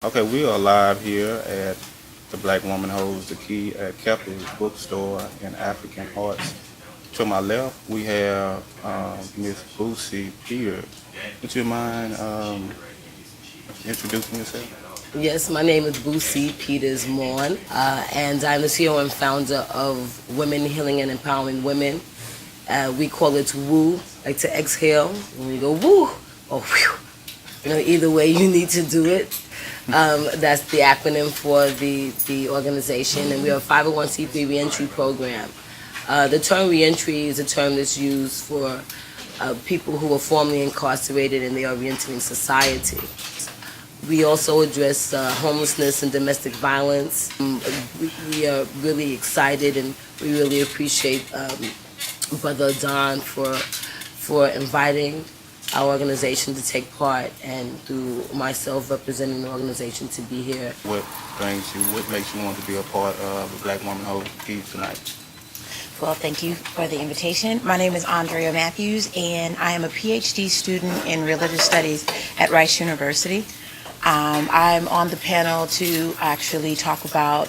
Okay, we are live here at the Black Woman Holds the Key at Keppler's Bookstore in African Arts. To my left, we have Miss Boosie Peter. Would you mind introducing yourself? Yes, my name is Boosie Peters Morn, and I'm the CEO and founder of Women Healing and Empowering Women. We call it WOO, like to exhale. When we go woo or whew, either way you need to do it. That's the acronym for the organization, and we are a 501c3 reentry program. The term reentry is a term that's used for people who are formerly incarcerated and they are reentering society. We also address homelessness and domestic violence. We are really excited and we really appreciate Brother Don for inviting our organization to take part, and through myself representing the organization to be here. What makes you want to be a part of the Black Woman Holds the Key tonight? Well, thank you for the invitation. My name is Andrea Matthews, and I am a PhD student in religious studies at Rice University. I'm on the panel to actually talk about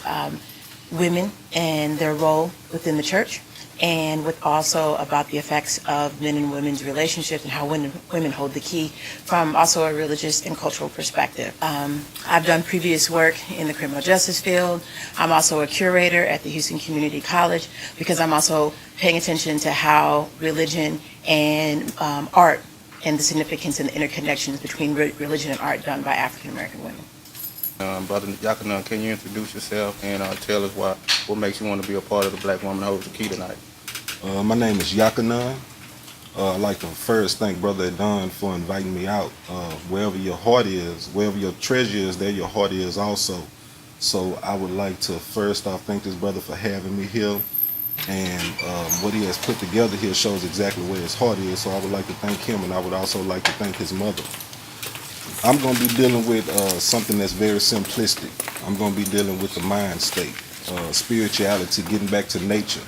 women and their role within the church, and with also about the effects of men and women's relationships and how women hold the key from also a religious and cultural perspective. I've done previous work in the criminal justice field. I'm also a curator at the Houston Community College because I'm also paying attention to how religion and art and the significance and the interconnections between religion and art done by African American women. Brother Yakana, can you introduce yourself and tell us what makes you want to be a part of the Black Woman Holds the Key tonight? My name is Yakanan. I'd like to first thank Brother Don for inviting me out. Wherever your heart is, wherever your treasure is, there your heart is also. So I would like to first off thank this brother for having me here. And what he has put together here shows exactly where his heart is. So I would like to thank him, and I would also like to thank his mother. I'm going to be dealing with something that's very simplistic. I'm going to be dealing with the mind state, spirituality, getting back to nature.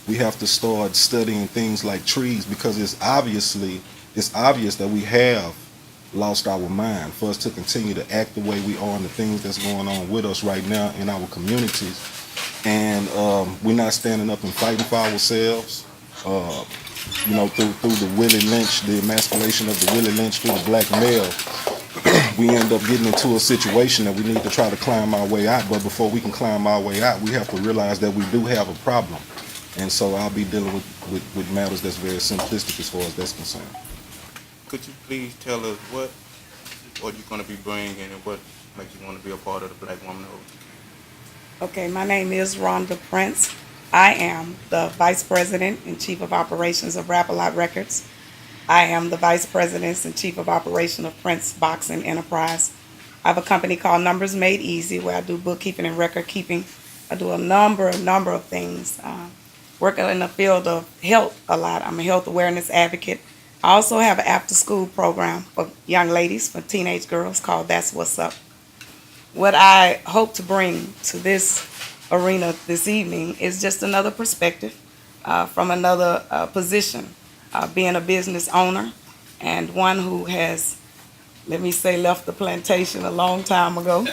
We have to start studying things like trees because it's obvious that we have lost our mind for us to continue to act the way we are and the things that's going on with us right now in our communities. And we're not standing up and fighting for ourselves. Through the Willie Lynch, the emasculation of the Willie Lynch through the black male, we end up getting into a situation that we need to try to climb our way out. But before we can climb our way out, we have to realize that we do have a problem. And so I'll be dealing with matters that's very simplistic as far as that's concerned. Could you please tell us what you're going to be bringing and what makes you want to be a part of the Black Woman Holds? Okay, my name is Rhonda Prince. I am the Vice President and Chief of Operations of Rap-A-Lot Records. I am the Vice President and Chief of Operations of Prince Boxing Enterprise. I have a company called Numbers Made Easy where I do bookkeeping and record keeping. I do a number of things. Working in the field of health a lot. I'm a health awareness advocate. I also have an after-school program for young ladies, for teenage girls called That's What's Up. What I hope to bring to this arena this evening is just another perspective from another position, being a business owner and one who has, let me say, left the plantation a long time ago.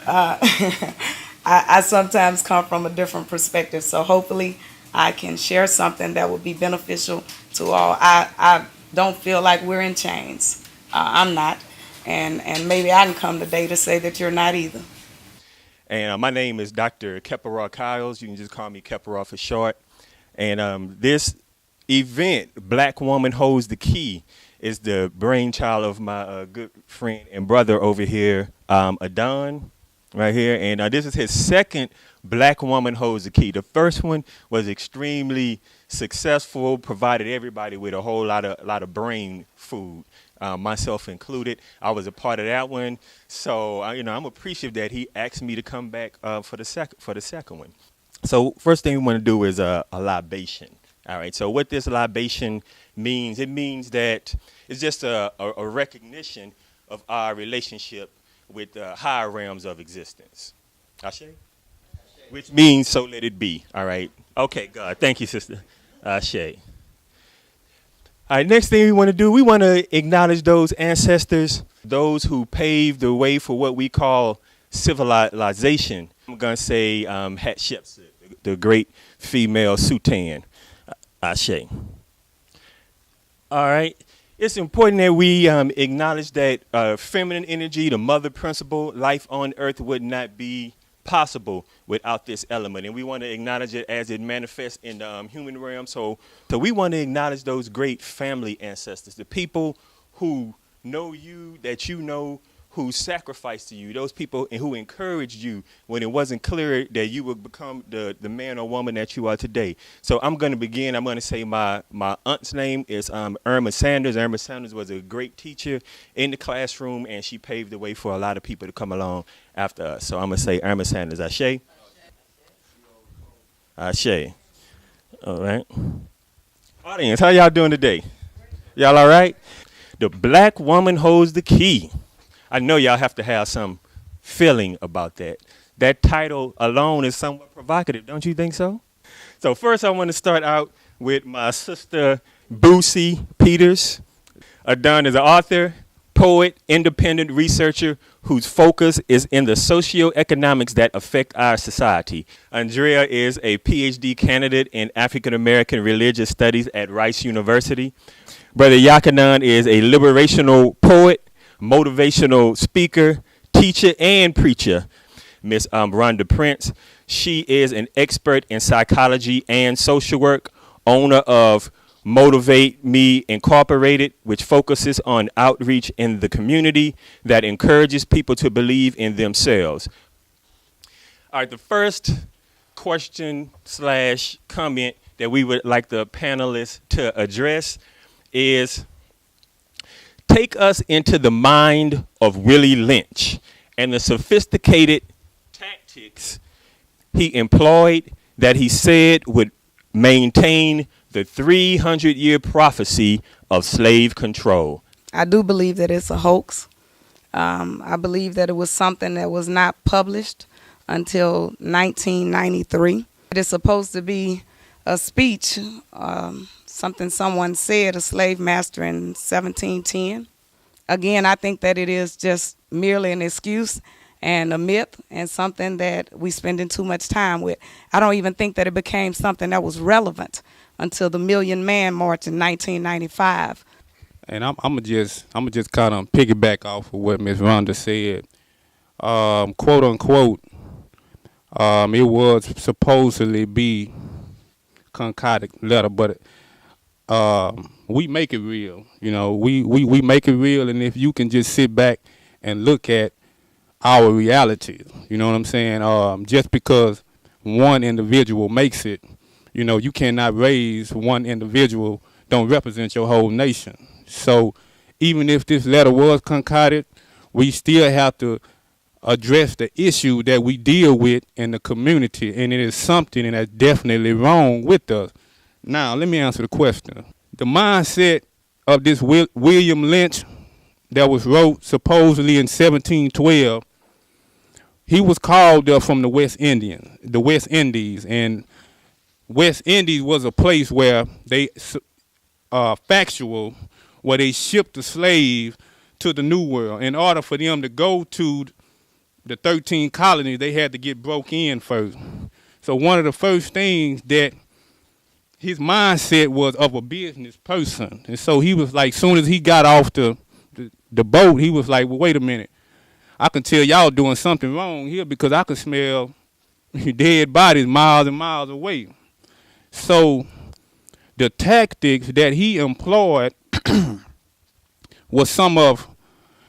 I sometimes come from a different perspective, so hopefully I can share something that will be beneficial to all. I don't feel like we're in chains. I'm not. And maybe I can come today to say that you're not either. And my name is Dr. Keppera Kyles. You can just call me Keppera for short. And this event, Black Woman Holds the Key, is the brainchild of my good friend and brother over here, Adon, right here. And this is his second Black Woman Holds the Key. The first one was extremely successful, provided everybody with a whole lot of brain food. Myself included. I was a part of that one, so I'm appreciative that he asked me to come back for the second one. So first thing we want to do is a libation. All right. So what this libation means, it means that it's just a recognition of our relationship with the higher realms of existence. Ashe? Which means so let it be. All right. Okay. God. Thank you, sister. Ashe. All right, next thing we want to do, we want to acknowledge those ancestors, those who paved the way for what we call civilization. I'm going to say Hatshepsut, the great female Sutan. Ashe. All right. It's important that we acknowledge that feminine energy, the mother principle, life on earth would not be possible without this element. And we want to acknowledge it as it manifests in the human realm. So we want to acknowledge those great family ancestors, the people who know you, that you know, who sacrificed to you, those people who encouraged you when it wasn't clear that you would become the man or woman that you are today. So I'm going to begin. I'm going to say my aunt's name is Irma Sanders. Irma Sanders was a great teacher in the classroom, and she paved the way for a lot of people to come along after us. So I'm going to say Irma Sanders. Ashe? Ashe. All right. Audience, how y'all doing today? Y'all all right? The black woman holds the key. I know y'all have to have some feeling about that. That title alone is somewhat provocative, don't you think so? So first I want to start out with my sister, Boosie Peters. Adon is an author, poet, independent researcher whose focus is in the socioeconomics that affect our society. Andrea is a PhD candidate in African American religious studies at Rice University. Brother Yakanan is a liberational poet, motivational speaker, teacher, and preacher. Miss Rhonda Prince, she is an expert in psychology and social work, owner of Motivate Me Incorporated, which focuses on outreach in the community that encourages people to believe in themselves. All right, the first question / comment that we would like the panelists to address is, take us into the mind of Willie Lynch and the sophisticated tactics he employed that he said would maintain the 300-year prophecy of slave control. I do believe that it's a hoax. I believe that it was something that was not published until 1993. It is supposed to be a speech, something someone said, a slave master in 1710. Again, I think that it is just merely an excuse and a myth and something that we spending too much time with. I don't even think that it became something that was relevant until the Million Man March in 1995. And I'm gonna just kind of piggyback off of what Ms. Rhonda said. Quote unquote, it was supposedly be concocted letter, but we make it real. You know, we make it real, and if you can just sit back and look at our reality, you know what I'm saying? Just because one individual makes it, you know, you cannot raise one individual, don't represent your whole nation. So even if this letter was concocted, we still have to address the issue that we deal with in the community, and it is something that's definitely wrong with us. Now, let me answer the question. The mindset of this William Lynch that was wrote supposedly in 1712, he was called up from the West Indies, and West Indies was a place where they factual, where they shipped the slave to the New World. In order for them to go to the 13 colonies, they had to get broke in first. So one of the first things that his mindset was of a business person. And so he was like, soon as he got off the boat, he was like, well, wait a minute. I can tell y'all doing something wrong here because I can smell dead bodies miles and miles away. So the tactics that he employed was some of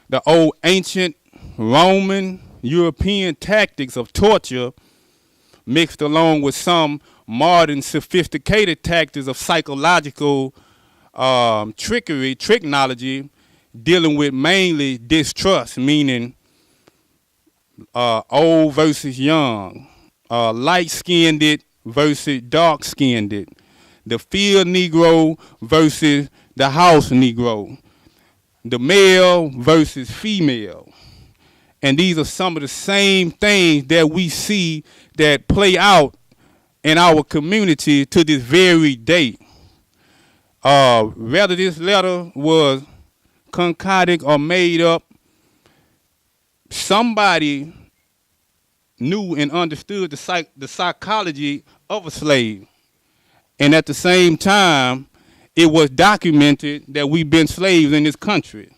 the old ancient Roman European tactics of torture mixed along with some modern sophisticated tactics of psychological tricknology dealing with mainly distrust, meaning old versus young, light-skinned versus dark-skinned, the field Negro versus the house Negro, the male versus female. And these are some of the same things that we see that play out in our community to this very day. Whether this letter was concocted or made up, somebody knew and understood the psychology of a slave. And at the same time, it was documented that we've been slaves in this country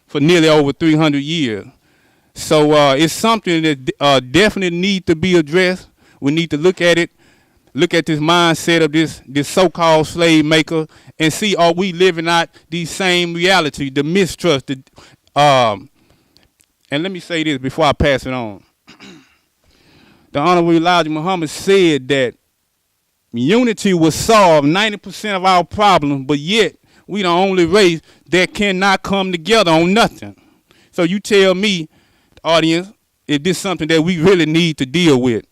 for nearly over 300 years. So it's something that definitely needs to be addressed. We need to look at it, look at this mindset of this so-called slave maker, and see, are we living out these same realities, the mistrust. And let me say this before I pass it on. The Honorable Elijah Muhammad said that unity will solve 90% of our problems, but yet we the only race that cannot come together on nothing. So you tell me, audience, is this something that we really need to deal with?